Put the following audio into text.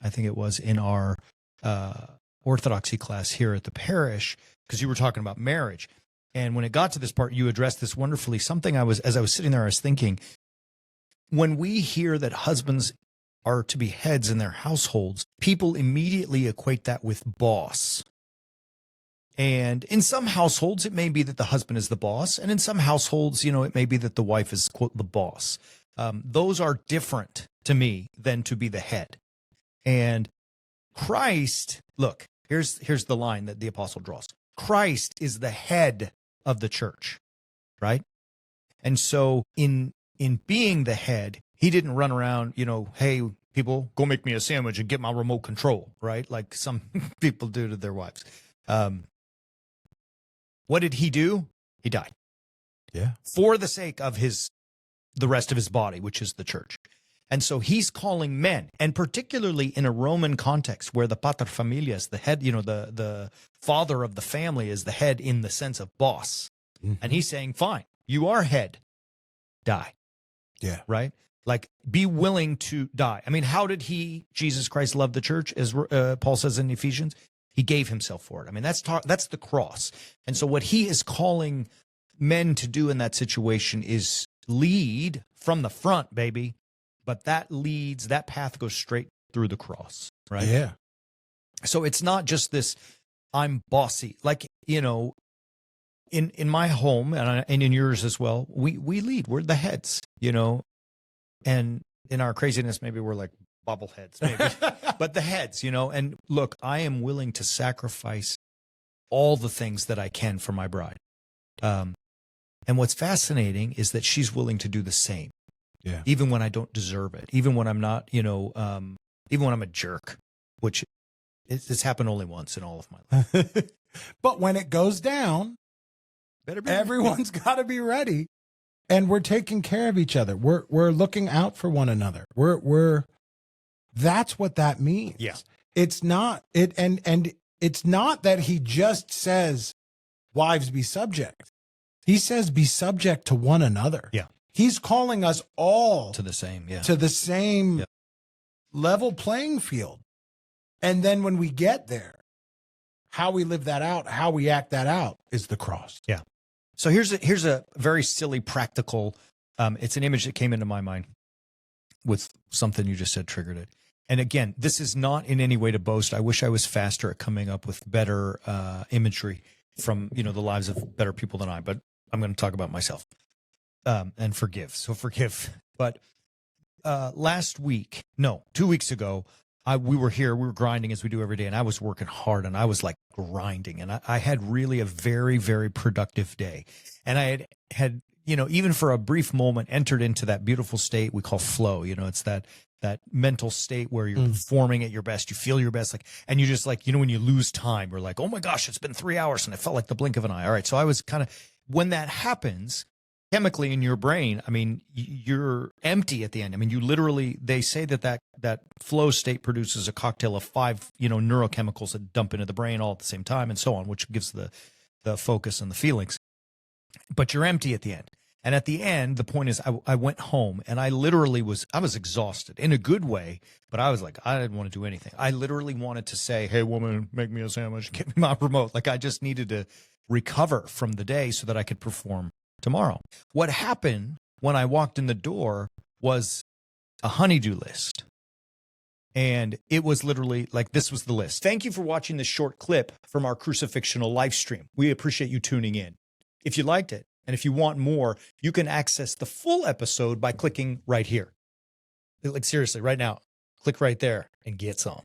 I think it was, in our orthodoxy class here at the parish, because you were talking about marriage. And when it got to this part, you addressed this wonderfully. Something as I was sitting there, I was thinking, when we hear that husbands are to be heads in their households, people immediately equate that with boss. And in some households, it may be that the husband is the boss. And in some households, it may be that the wife is, quote, the boss. Those are different to me than to be the head. And Christ, look, here's the line that the apostle draws. Christ is the head of the church, right? And so in being the head, he didn't run around, hey, people, go make me a sandwich and get my remote control, right? Like some people do to their wives. What did he do? He died. Yeah. For the sake of the rest of his body, which is the church. And so he's calling men, and particularly in a Roman context where the pater familias, the head, the father of the family, is the head in the sense of boss. Mm-hmm. And he's saying, fine, you are head, die. Yeah. Right? Like, be willing to die. I mean, how did Jesus Christ, love the church, as Paul says in Ephesians? He gave himself for it. I mean, that's the cross. And so what he is calling men to do in that situation is lead from the front, baby. But that path goes straight through the cross, right? Yeah. So it's not just this, I'm bossy. Like, in my home and in yours as well, we lead. We're the heads, and in our craziness, maybe we're like bobbleheads, maybe, but the heads, and look, I am willing to sacrifice all the things that I can for my bride. And what's fascinating is that she's willing to do the same. Yeah. Even when I don't deserve it, even when I'm not, even when I'm a jerk, which it's happened only once in all of my life. But when it goes down, everyone's got to be ready, and we're taking care of each other. We're looking out for one another. That's what that means. Yeah. It's not and it's not that he just says, wives, be subject. He says, be subject to one another. Yeah. He's calling us all to the same, level playing field. And then when we get there, how we live that out, how we act that out is the cross. Yeah. So here's a very silly practical, it's an image that came into my mind with something you just said triggered it. And again, this is not in any way to boast. I wish I was faster at coming up with better imagery from, the lives of better people than I, but I'm going to talk about myself. And forgive. So forgive. But 2 weeks ago, we were grinding as we do every day, and I was working hard, and I was like grinding, and I had really a very, very productive day. And I had even for a brief moment entered into that beautiful state we call flow. It's that mental state where you're performing at your best, you feel your best, and you just when you lose time, we're like, oh my gosh, it's been 3 hours and it felt like the blink of an eye. All right. So I was when that happens, chemically in your brain, I mean, you're empty at the end. I mean, you literally, they say that flow state produces a cocktail of 5, neurochemicals that dump into the brain all at the same time and so on, which gives the focus and the feelings. But you're empty at the end. And at the end, the point is I went home and I literally I was exhausted in a good way, but I was like, I didn't want to do anything. I literally wanted to say, hey, woman, make me a sandwich, get me my remote. Like I just needed to recover from the day so that I could perform tomorrow. What happened when I walked in the door was a honeydew list. And it was literally like, this was the list. Thank you for watching this short clip from our crucifixional live stream. We appreciate you tuning in. If you liked it, and if you want more, you can access the full episode by clicking right here. Like seriously, right now, click right there and get some.